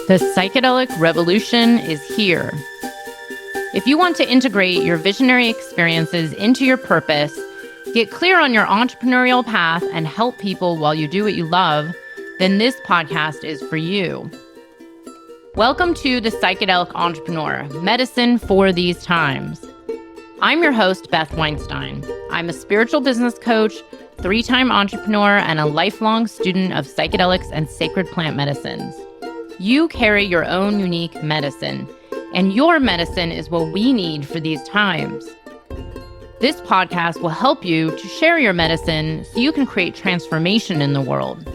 The psychedelic revolution is here. If you want to integrate your visionary experiences into your purpose, get clear on your entrepreneurial path, and help people while you do what you love, then this podcast is for you. Welcome to The Psychedelic Entrepreneur, medicine for these times. I'm your host, Beth Weinstein. I'm a spiritual business coach, 3-time entrepreneur, and a lifelong student of psychedelics and sacred plant medicines. You carry your own unique medicine, and your medicine is what we need for these times. This podcast will help you to share your medicine so you can create transformation in the world.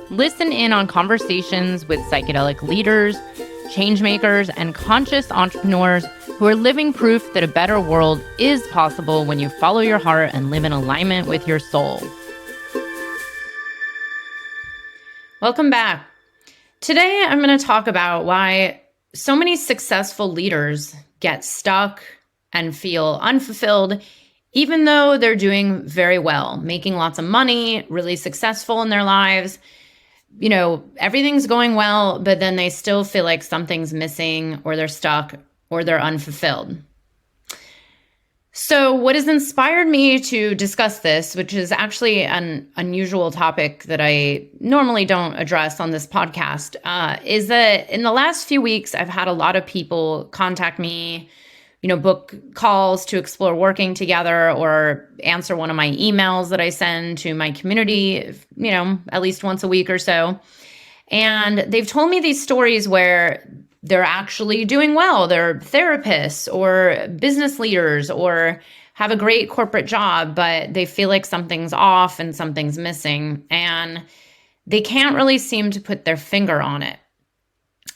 Listen in on conversations with psychedelic leaders, changemakers, and conscious entrepreneurs who are living proof that a better world is possible when you follow your heart and live in alignment with your soul. Welcome back. Today, I'm going to talk about why so many successful leaders get stuck and feel unfulfilled, even though they're doing very well, making lots of money, really successful in their lives. You know, everything's going well, but then they still feel like something's missing, or they're stuck, or they're unfulfilled. So what has inspired me to discuss this, which is actually an unusual topic that I normally don't address on this podcast, is that in the last few weeks, I've had a lot of people contact me, book calls to explore working together, or answer one of my emails that I send to my community, at least once a week or so. And they've told me these stories where they're actually doing well. They're therapists or business leaders or have a great corporate job, but they feel like something's off and something's missing, and they can't really seem to put their finger on it.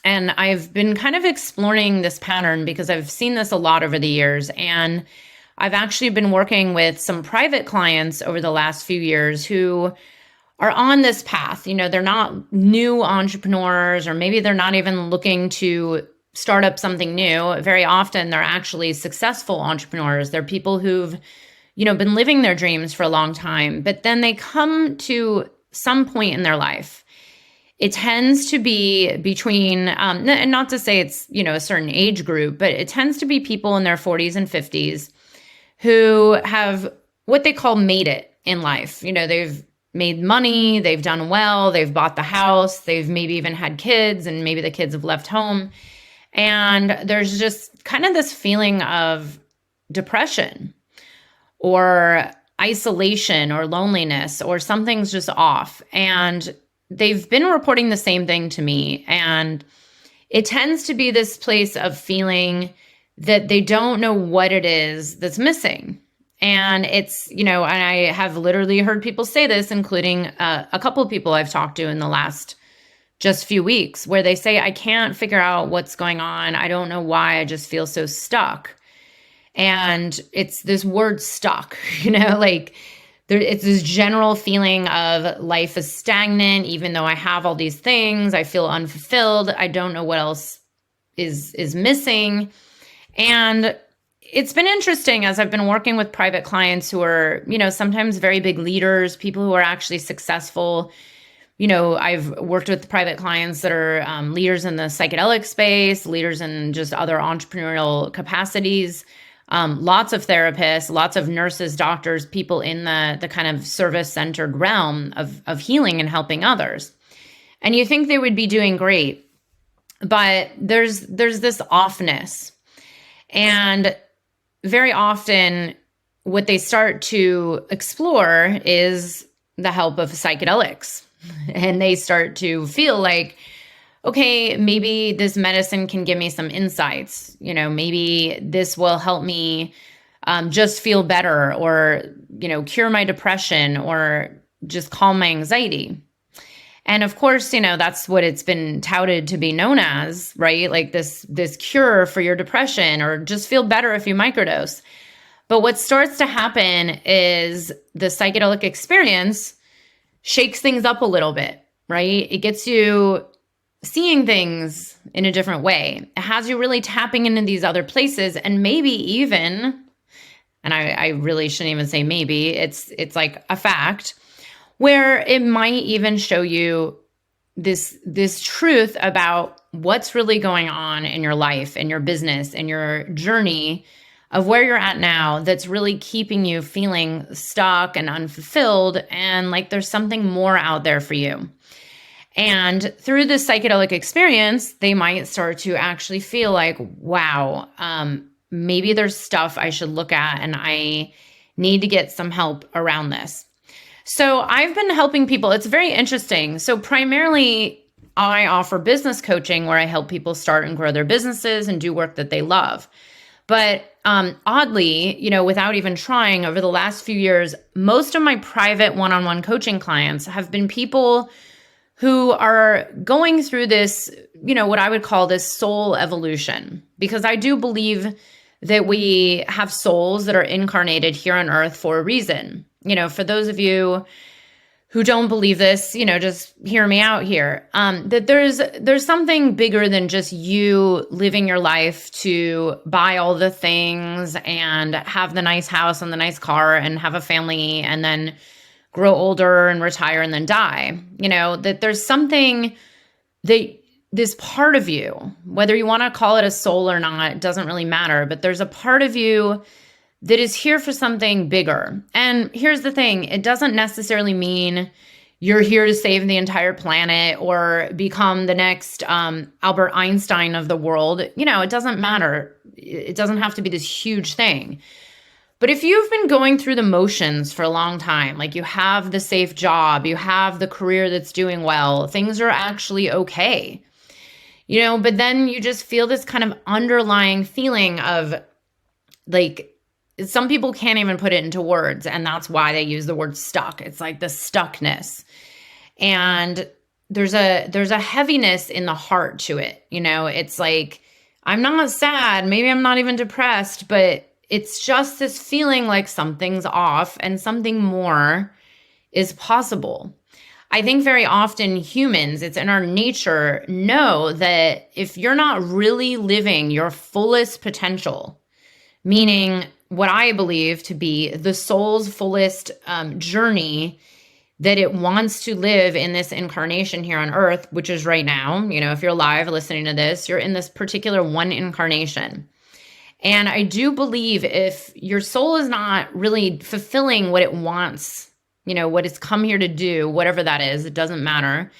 And I've been kind of exploring this pattern because I've seen this a lot over the years. And I've actually been working with some private clients over the last few years who are on this path. They're not new entrepreneurs, or maybe they're not even looking to start up something new. Very often they're actually successful entrepreneurs. They're people who've, been living their dreams for a long time, but then they come to some point in their life. It tends to be between, and not to say it's, a certain age group, but it tends to be people in their 40s and 50s who have what they call made it in life. They've made money, they've done well, they've bought the house, they've maybe even had kids, and maybe the kids have left home. And there's just kind of this feeling of depression or isolation or loneliness, or something's just off. And they've been reporting the same thing to me. And it tends to be this place of feeling that they don't know what it is that's missing. And it's, and I have literally heard people say this, including a couple of people I've talked to in the last just few weeks, where they say, I can't figure out what's going on. I don't know why. I just feel so stuck. And it's this word stuck, it's this general feeling of life is stagnant. Even though I have all these things, I feel unfulfilled. I don't know what else is missing. And it's been interesting as I've been working with private clients who are, sometimes very big leaders, people who are actually successful. I've worked with private clients that are leaders in the psychedelic space, leaders in just other entrepreneurial capacities, lots of therapists, lots of nurses, doctors, people in the kind of service-centered realm of healing and helping others. And you think they would be doing great, but there's this offness. And very often what they start to explore is the help of psychedelics. And they start to feel like, okay, maybe this medicine can give me some insights. Maybe this will help me just feel better, or, cure my depression, or just calm my anxiety. And of course, that's what it's been touted to be known as, right? Like this cure for your depression, or just feel better if you microdose. But what starts to happen is the psychedelic experience shakes things up a little bit, right? It gets you seeing things in a different way. It has you really tapping into these other places, and maybe even, and I really shouldn't even say maybe, it's like a fact, where it might even show you this truth about what's really going on in your life, in your business, in your journey of where you're at now that's really keeping you feeling stuck and unfulfilled, and like there's something more out there for you. And through this psychedelic experience, they might start to actually feel like, wow, maybe there's stuff I should look at and I need to get some help around this. So I've been helping people. It's very interesting. So primarily, I offer business coaching where I help people start and grow their businesses and do work that they love. But oddly, without even trying, over the last few years, most of my private one-on-one coaching clients have been people who are going through this, what I would call this soul evolution, because I do believe that we have souls that are incarnated here on earth for a reason. For those of you who don't believe this, just hear me out here. That there's something bigger than just you living your life to buy all the things and have the nice house and the nice car and have a family and then grow older and retire and then die. That there's something that this part of you, whether you want to call it a soul or not, it doesn't really matter, but there's a part of you that is here for something bigger. And here's the thing, it doesn't necessarily mean you're here to save the entire planet or become the next Albert Einstein of the world. It doesn't matter. It doesn't have to be this huge thing. But if you've been going through the motions for a long time, like you have the safe job, you have the career that's doing well, things are actually okay, but then you just feel this kind of underlying feeling of like, some people can't even put it into words, and that's why they use the word stuck. It's like the stuckness. And there's a heaviness in the heart to it. It's like, I'm not sad, maybe I'm not even depressed, but it's just this feeling like something's off and something more is possible. I think very often humans, it's in our nature, know that if you're not really living your fullest potential, meaning what I believe to be the soul's fullest journey that it wants to live in this incarnation here on earth, which is right now. If you're live listening to this, you're in this particular one incarnation. And I do believe if your soul is not really fulfilling what it wants, what it's come here to do, whatever that is, it doesn't matter,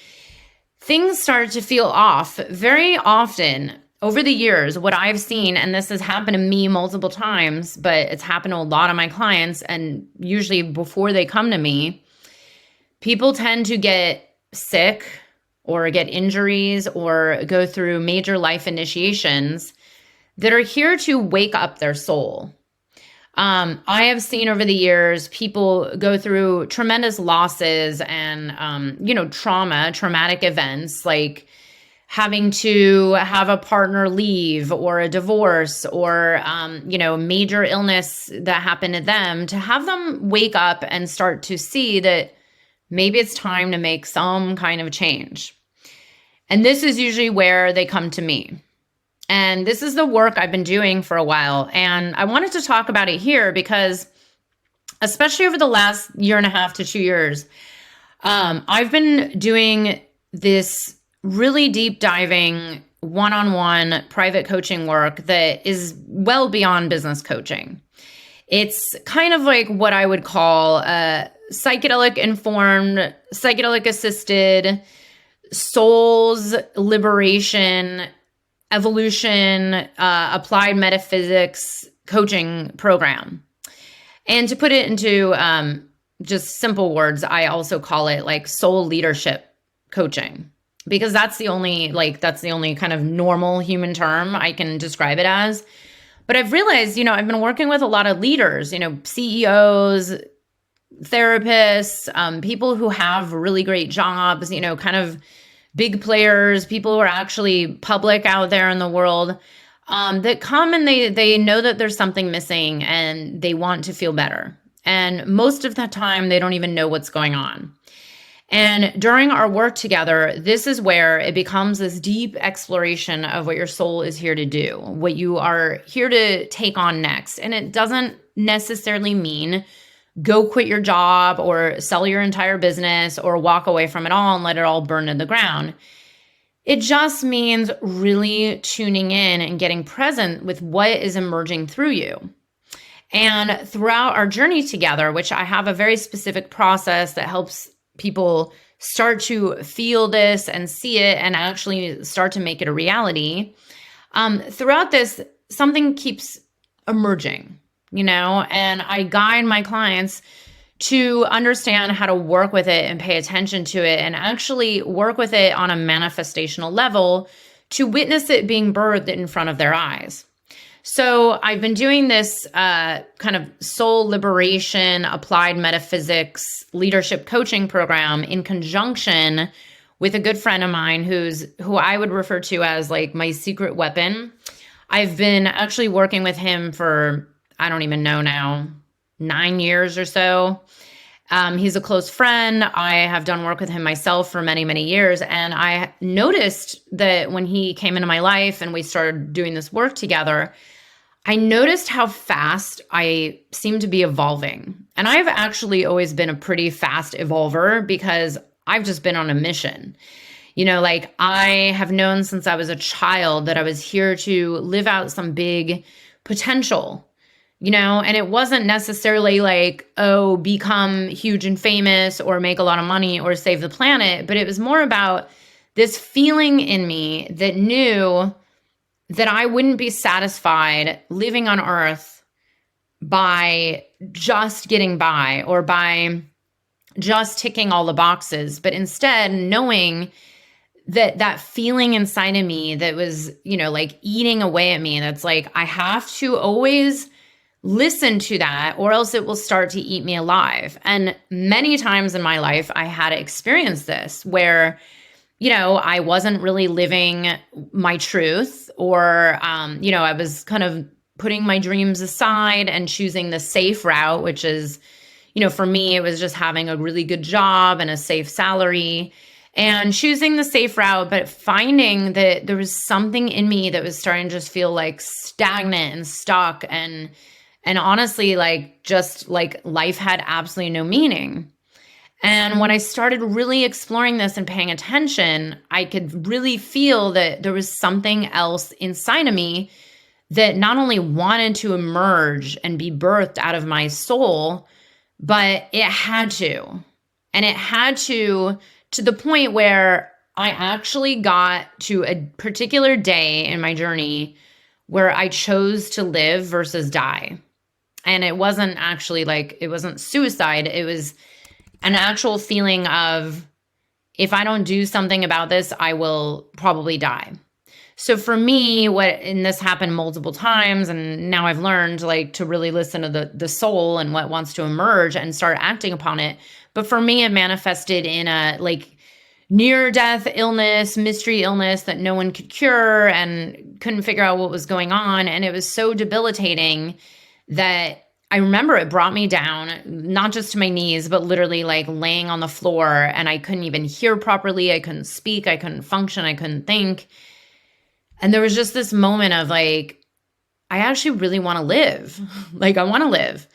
things start to feel off. Very often over the years, what I've seen, and this has happened to me multiple times, but it's happened to a lot of my clients, and usually before they come to me, people tend to get sick or get injuries or go through major life initiations that are here to wake up their soul. I have seen over the years people go through tremendous losses and, traumatic events like having to have a partner leave or a divorce or, major illness that happened to them, to have them wake up and start to see that maybe it's time to make some kind of change. And this is usually where they come to me. And this is the work I've been doing for a while. And I wanted to talk about it here because, especially over the last 1.5 to 2 years, I've been doing this really deep diving one-on-one private coaching work that is well beyond business coaching. It's kind of like what I would call psychedelic-informed, psychedelic-assisted, soul's liberation, evolution, applied metaphysics coaching program. And to put it into just simple words, I also call it like soul leadership coaching, because that's the only kind of normal human term I can describe it as. But I've realized, I've been working with a lot of leaders, CEOs, therapists, people who have really great jobs, kind of big players, people who are actually public out there in the world, that come and they know that there's something missing and they want to feel better. And most of the time, they don't even know what's going on. And during our work together, this is where it becomes this deep exploration of what your soul is here to do, what you are here to take on next. And it doesn't necessarily mean go quit your job or sell your entire business or walk away from it all and let it all burn to the ground. It just means really tuning in and getting present with what is emerging through you. And throughout our journey together, which I have a very specific process that helps people start to feel this and see it and actually start to make it a reality. Throughout this, something keeps emerging, and I guide my clients to understand how to work with it and pay attention to it and actually work with it on a manifestational level to witness it being birthed in front of their eyes. So I've been doing this kind of soul liberation, applied metaphysics, leadership coaching program in conjunction with a good friend of mine who I would refer to as like my secret weapon. I've been actually working with him for, I don't even know now, 9 years or so. He's a close friend. I have done work with him myself for many, many years. And I noticed that when he came into my life and we started doing this work together, I noticed how fast I seem to be evolving. And I've actually always been a pretty fast evolver because I've just been on a mission. Like I have known since I was a child that I was here to live out some big potential, and it wasn't necessarily like, oh, become huge and famous or make a lot of money or save the planet. But it was more about this feeling in me that knew that I wouldn't be satisfied living on Earth by just getting by or by just ticking all the boxes, but instead knowing that feeling inside of me that was, like eating away at me, that's like, I have to always listen to that or else it will start to eat me alive. And many times in my life, I had experienced this where, I wasn't really living my truth or, I was kind of putting my dreams aside and choosing the safe route, which is, for me, it was just having a really good job and a safe salary and choosing the safe route, but finding that there was something in me that was starting to just feel like stagnant and stuck and honestly, like just like life had absolutely no meaning. And when I started really exploring this and paying attention, I could really feel that there was something else inside of me that not only wanted to emerge and be birthed out of my soul, but it had to. And it had to the point where I actually got to a particular day in my journey where I chose to live versus die. And it wasn't actually like, it wasn't suicide. It was an actual feeling of, if I don't do something about this, I will probably die. So for me, and this happened multiple times, and now I've learned like to really listen to the soul and what wants to emerge and start acting upon it. But for me, it manifested in a like near-death illness, mystery illness that no one could cure and couldn't figure out what was going on. And it was so debilitating that I remember it brought me down, not just to my knees, but literally like laying on the floor, and I couldn't even hear properly. I couldn't speak. I couldn't function. I couldn't think. And there was just this moment of like, I actually really want to live. Like I want to live.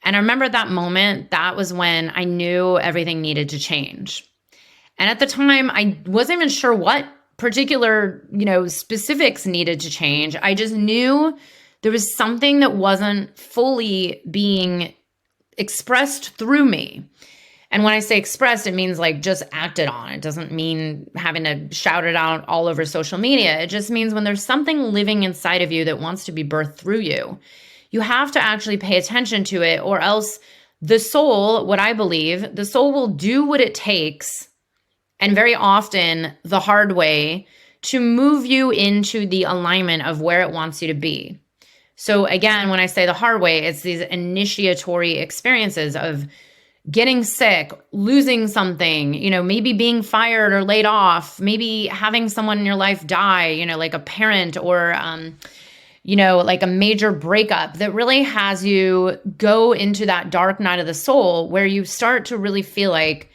And I remember that moment, that was when I knew everything needed to change. And at the time, I wasn't even sure what particular, specifics needed to change. I just knew there was something that wasn't fully being expressed through me. And when I say expressed, it means like just acted on. It doesn't mean having to shout it out all over social media. It just means when there's something living inside of you that wants to be birthed through you, you have to actually pay attention to it, or else the soul, what I believe, the soul will do what it takes, and very often the hard way, to move you into the alignment of where it wants you to be. So again, when I say the hard way, it's these initiatory experiences of getting sick, losing something, maybe being fired or laid off, maybe having someone in your life die, like a parent or, like a major breakup that really has you go into that dark night of the soul where you start to really feel like,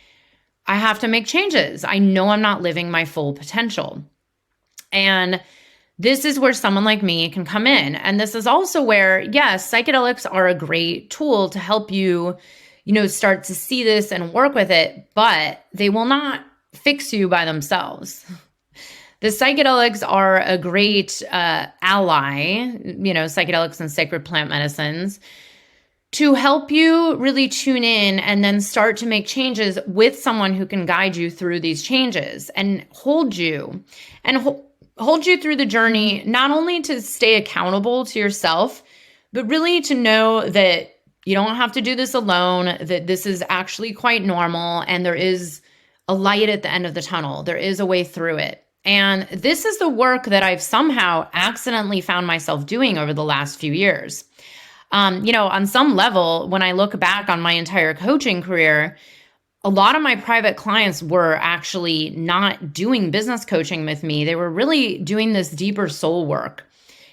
I have to make changes. I know I'm not living my full potential. And this is where someone like me can come in. And this is also where, yes, psychedelics are a great tool to help you, start to see this and work with it, but they will not fix you by themselves. The psychedelics are a great ally, psychedelics and sacred plant medicines, to help you really tune in and then start to make changes with someone who can guide you through these changes and hold you through the journey, not only to stay accountable to yourself, but really to know that you don't have to do this alone, that this is actually quite normal, and there is a light at the end of the tunnel. There is a way through it. And this is the work that I've somehow accidentally found myself doing over the last few years. On some level, when I look back on my entire coaching career, a lot of my private clients were actually not doing business coaching with me. They were really doing this deeper soul work,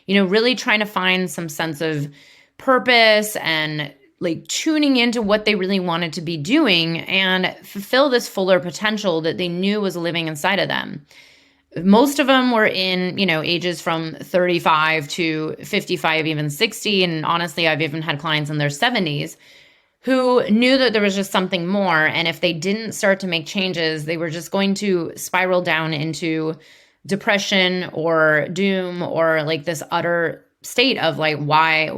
really trying to find some sense of purpose and like tuning into what they really wanted to be doing and fulfill this fuller potential that they knew was living inside of them. Most of them were in, ages from 35 to 55, even 60. And honestly, I've even had clients in their 70s who knew that there was just something more. And if they didn't start to make changes, they were just going to spiral down into depression or doom or like this utter state of like, why?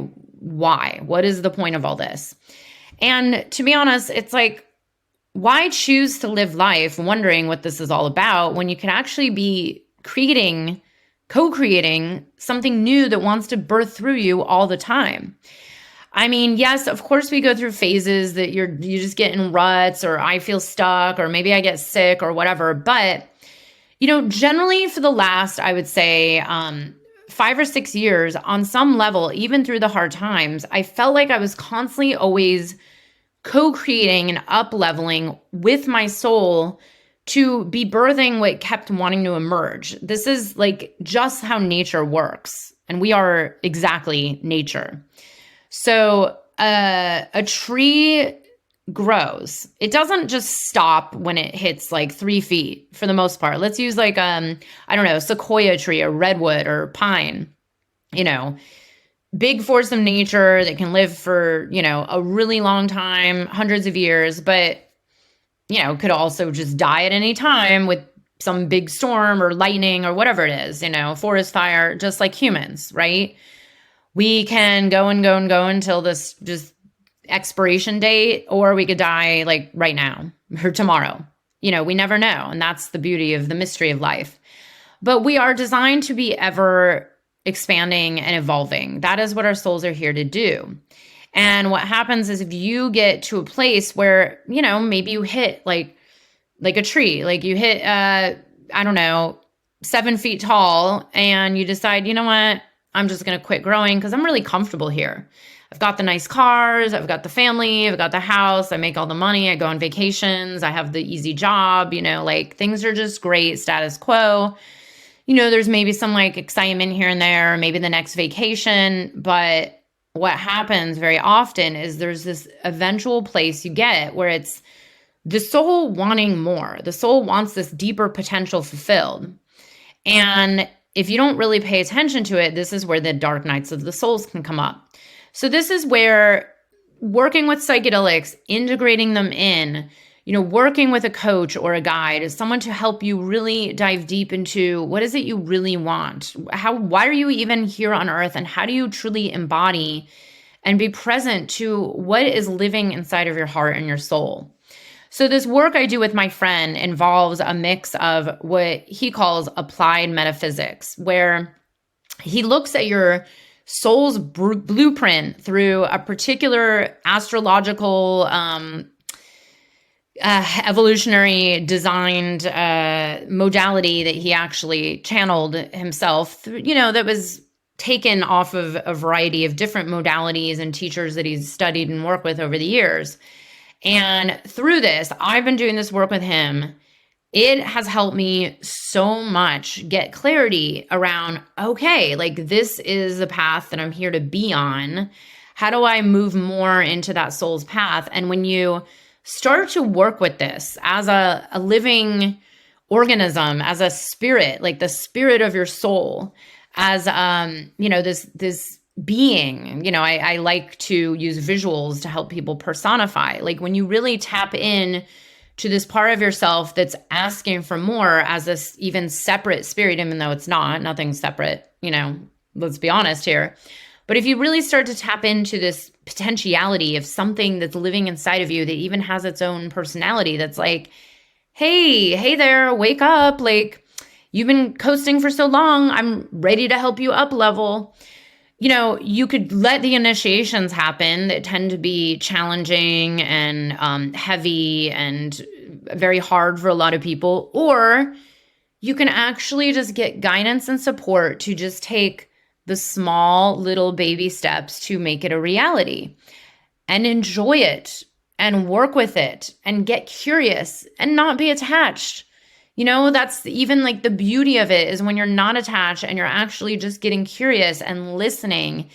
What is the point of all this? And to be honest, it's like, why choose to live life wondering what this is all about when you can actually be co-creating something new that wants to birth through you all the time? I mean, yes, of course we go through phases that you just get in ruts, or I feel stuck, or maybe I get sick or whatever. But, generally for the last, I would say, 5 or 6 years, on some level, even through the hard times, I felt like I was constantly always co-creating and up-leveling with my soul to be birthing what kept wanting to emerge. This is like just how nature works. And we are exactly nature. So a tree grows. It doesn't just stop when it hits like 3 feet for the most part. Let's use like, sequoia tree or redwood or pine, big force of nature that can live for, a really long time, hundreds of years, but, could also just die at any time with some big storm or lightning or whatever it is, forest fire, just like humans, right? We can go and go and go until this just expiration date, or we could die like right now or tomorrow. We never know. And that's the beauty of the mystery of life. But we are designed to be ever expanding and evolving. That is what our souls are here to do. And what happens is if you get to a place where, maybe you hit like a tree, like you hit, 7 feet tall, and you decide, you know what, I'm just going to quit growing because I'm really comfortable here. I've got the nice cars, I've got the family, I've got the house, I make all the money, I go on vacations, I have the easy job, things are just great, status quo. There's maybe some like excitement here and there, maybe the next vacation. But what happens very often is there's this eventual place you get where it's the soul wanting more. The soul wants this deeper potential fulfilled. And if you don't really pay attention to it, this is where the dark nights of the souls can come up. So this is where working with psychedelics, integrating them in, working with a coach or a guide is someone to help you really dive deep into what is it you really want? Why are you even here on earth? And how do you truly embody and be present to what is living inside of your heart and your soul? So this work I do with my friend involves a mix of what he calls applied metaphysics, where he looks at your soul's blueprint through a particular astrological evolutionary designed modality that he actually channeled himself, that was taken off of a variety of different modalities and teachers that he's studied and worked with over the years. And through this, I've been doing this work with him. It has helped me so much get clarity around, okay, like this is the path that I'm here to be on. How do I move more into that soul's path? And when you start to work with this as a living organism, as a spirit, like the spirit of your soul, as this being, I like to use visuals to help people personify. Like when you really tap in to this part of yourself that's asking for more as this even separate spirit, even though it's not, nothing's separate, let's be honest here. But if you really start to tap into this potentiality of something that's living inside of you that even has its own personality, that's like, hey there, wake up. Like, you've been coasting for so long. I'm ready to help you up level. You could let the initiations happen that tend to be challenging and heavy and very hard for a lot of people. Or you can actually just get guidance and support to just take the small little baby steps to make it a reality and enjoy it and work with it and get curious and not be attached. That's even like the beauty of it, is when you're not attached and you're actually just getting curious and listening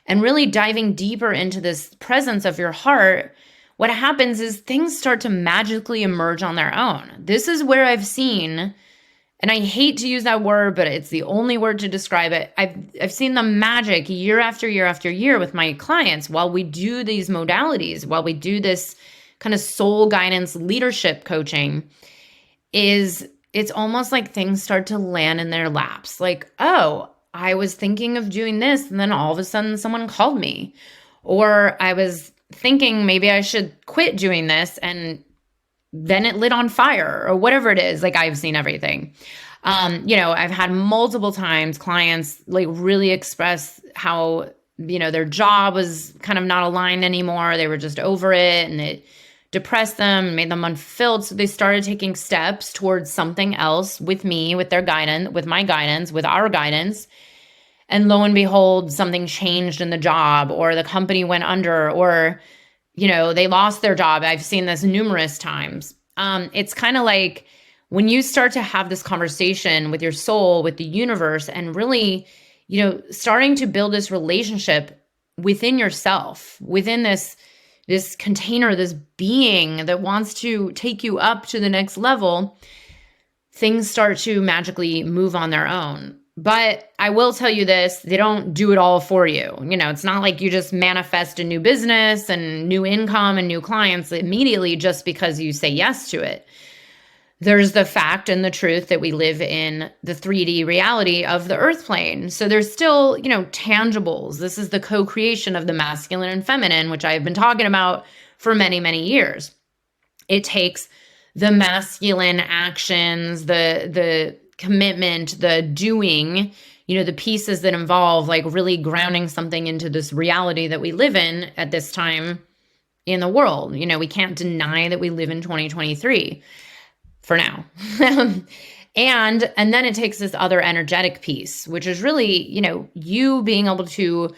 and really diving deeper into this presence of your heart. What happens is things start to magically emerge on their own. This is where I've seen, and I hate to use that word, but it's the only word to describe it. I've seen the magic year after year after year with my clients while we do these modalities, while we do this kind of soul guidance leadership coaching. It's almost like things start to land in their laps. Like, oh, I was thinking of doing this, and then all of a sudden someone called me. Or I was thinking maybe I should quit doing this, and then it lit on fire, or whatever it is. Like, I've seen everything. I've had multiple times clients like really express how, their job was kind of not aligned anymore. They were just over it, and it depressed them, made them unfulfilled. So they started taking steps towards something else with me, with their guidance, with my guidance, with our guidance. And lo and behold, something changed in the job, or the company went under, or, they lost their job. I've seen this numerous times. It's kind of like when you start to have this conversation with your soul, with the universe, and really, starting to build this relationship within yourself, within this container, this being that wants to take you up to the next level, things start to magically move on their own. But I will tell you this, they don't do it all for you. It's not like you just manifest a new business and new income and new clients immediately just because you say yes to it. There's the fact and the truth that we live in the 3D reality of the earth plane. So there's still, tangibles. This is the co-creation of the masculine and feminine, which I've been talking about for many, many years. It takes the masculine actions, the commitment, the doing, the pieces that involve like really grounding something into this reality that we live in at this time in the world. We can't deny that we live in 2023. For now. And then it takes this other energetic piece, which is really, you being able to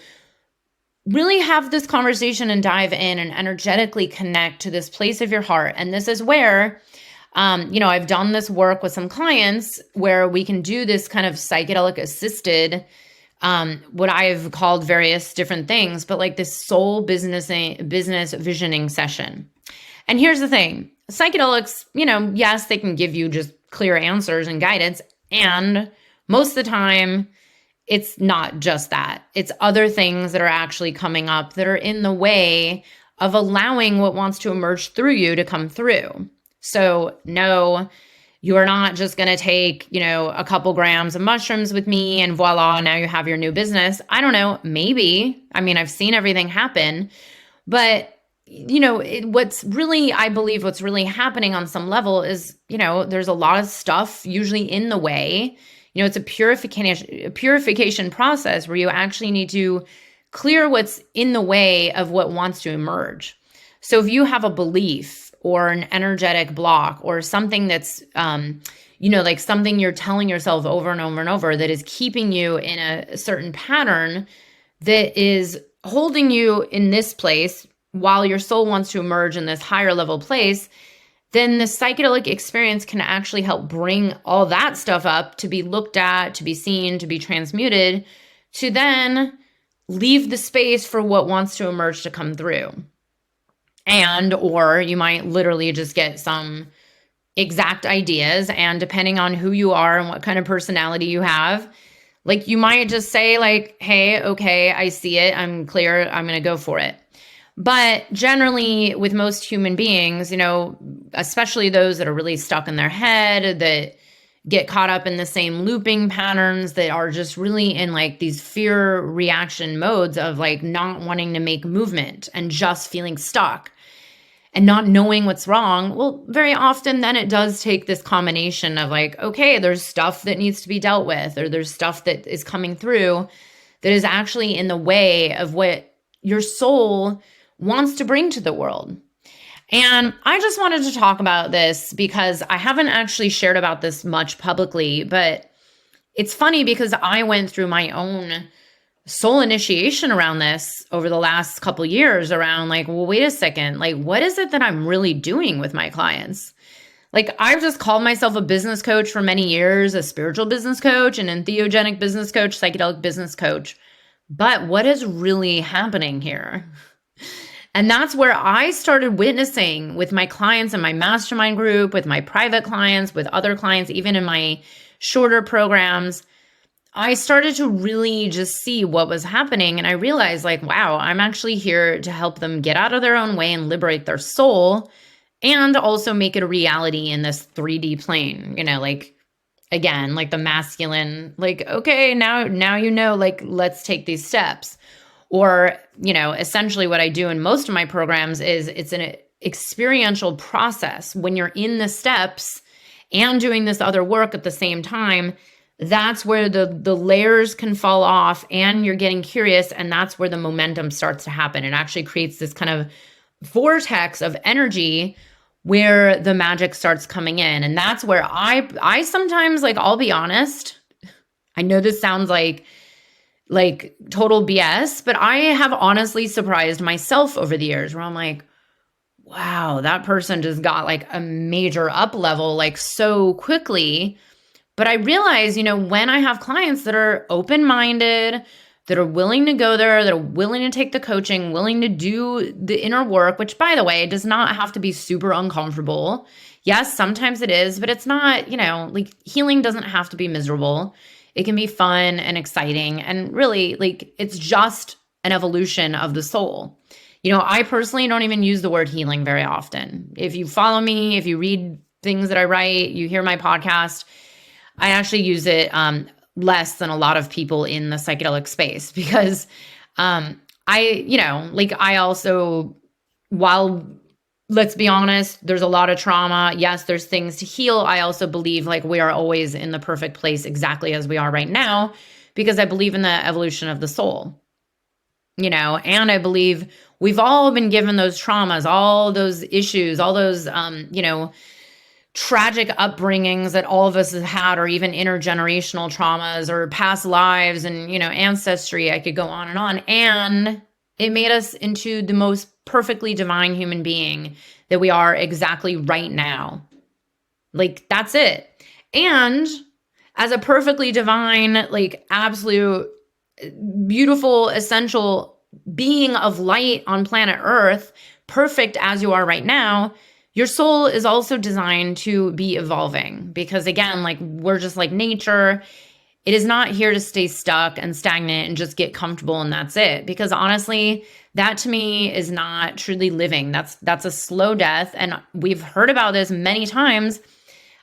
really have this conversation and dive in and energetically connect to this place of your heart. And this is where, I've done this work with some clients where we can do this kind of psychedelic-assisted, what I've called various different things, but like this soul business visioning session. And here's the thing. Psychedelics, yes, they can give you just clear answers and guidance. And most of the time, it's not just that. It's other things that are actually coming up that are in the way of allowing what wants to emerge through you to come through. So no, you are not just going to take, a couple grams of mushrooms with me and voila, now you have your new business. I don't know, maybe. I've seen everything happen, but what's really happening on some level is, there's a lot of stuff usually in the way. It's a purification process where you actually need to clear what's in the way of what wants to emerge. So if you have a belief or an energetic block or something that's, like something you're telling yourself over and over and over that is keeping you in a certain pattern that is holding you in this place, while your soul wants to emerge in this higher level place, then the psychedelic experience can actually help bring all that stuff up to be looked at, to be seen, to be transmuted, to then leave the space for what wants to emerge to come through. Or you might literally just get some exact ideas, and depending on who you are and what kind of personality you have, like you might just say like, hey, okay, I see it, I'm clear, I'm going to go for it. But generally, with most human beings, especially those that are really stuck in their head, that get caught up in the same looping patterns, that are just really in like these fear reaction modes of like not wanting to make movement and just feeling stuck and not knowing what's wrong. Well, very often then it does take this combination of like, okay, there's stuff that needs to be dealt with, or there's stuff that is coming through that is actually in the way of what your soul wants to bring to the world. And I just wanted to talk about this because I haven't actually shared about this much publicly, but it's funny because I went through my own soul initiation around this over the last couple of years around like, well, wait a second, like, what is it that I'm really doing with my clients? Like, I've just called myself a business coach for many years, a spiritual business coach, an entheogenic business coach, psychedelic business coach. But what is really happening here? And that's where I started witnessing with my clients in my mastermind group, with my private clients, with other clients, even in my shorter programs. I started to really just see what was happening. And I realized like, wow, I'm actually here to help them get out of their own way and liberate their soul, and also make it a reality in this 3D plane, like, again, like the masculine, like, okay, now, like, let's take these steps. Or, essentially what I do in most of my programs is it's an experiential process. When you're in the steps and doing this other work at the same time, that's where the layers can fall off and you're getting curious, and that's where the momentum starts to happen. It actually creates this kind of vortex of energy where the magic starts coming in. And that's where I sometimes, like, I'll be honest, I know this sounds like total BS, but I have honestly surprised myself over the years where I'm like, wow, that person just got like a major up level like so quickly. But I realize, when I have clients that are open-minded, that are willing to go there, that are willing to take the coaching, willing to do the inner work, which, by the way, does not have to be super uncomfortable. Yes, sometimes it is, but it's not, like, healing doesn't have to be miserable. It can be fun and exciting, and really, like, it's just an evolution of the soul. I personally don't even use the word healing very often. If you follow me, if you read things that I write, you hear my podcast, I actually use it less than a lot of people in the psychedelic space, because I also, while, let's be honest, there's a lot of trauma. Yes, there's things to heal. I also believe like we are always in the perfect place exactly as we are right now, because I believe in the evolution of the soul, and I believe we've all been given those traumas, all those issues, all those, tragic upbringings that all of us have had, or even intergenerational traumas or past lives and, ancestry. I could go on. And it made us into the most perfectly divine human being that we are exactly right now. Like, that's it. And as a perfectly divine, like, absolute beautiful, essential being of light on planet Earth, perfect as you are right now, your soul is also designed to be evolving, because, again, like, we're just like nature. It is not here to stay stuck and stagnant and just get comfortable and that's it. Because honestly, that to me is not truly living. That's a slow death. And we've heard about this many times.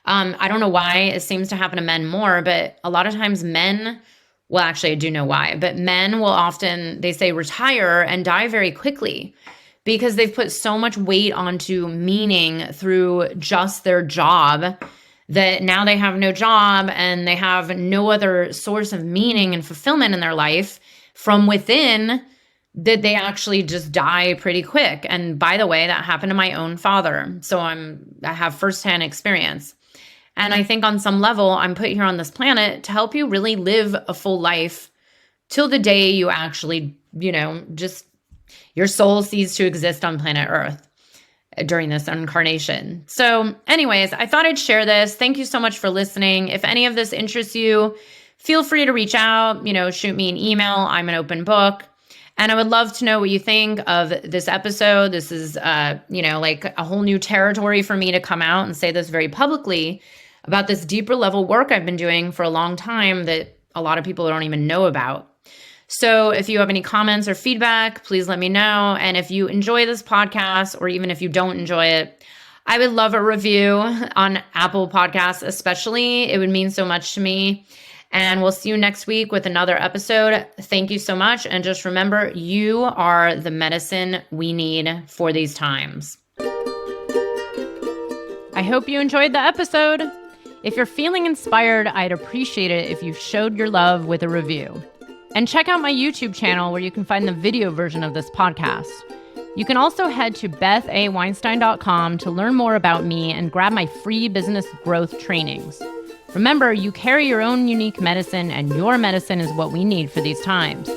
I don't know why it seems to happen to men more, but a lot of times men, well, actually, I do know why, but men will often, they say, retire and die very quickly, because they've put so much weight onto meaning through just their job that now they have no job and they have no other source of meaning and fulfillment in their life from within, that they actually just die pretty quick. And by the way, that happened to my own father. So I have firsthand experience. And I think on some level, I'm put here on this planet to help you really live a full life till the day you actually, just your soul ceases to exist on planet Earth during this incarnation. So anyways, I thought I'd share this. Thank you so much for listening. If any of this interests you, feel free to reach out, shoot me an email. I'm an open book. And I would love to know what you think of this episode. This is, like a whole new territory for me to come out and say this very publicly about this deeper level work I've been doing for a long time that a lot of people don't even know about. So if you have any comments or feedback, please let me know. And if you enjoy this podcast, or even if you don't enjoy it, I would love a review on Apple Podcasts, especially. It would mean so much to me. And we'll see you next week with another episode. Thank you so much. And just remember, you are the medicine we need for these times. I hope you enjoyed the episode. If you're feeling inspired, I'd appreciate it if you showed your love with a review. And check out my YouTube channel where you can find the video version of this podcast. You can also head to bethaweinstein.com to learn more about me and grab my free business growth trainings. Remember, you carry your own unique medicine, and your medicine is what we need for these times.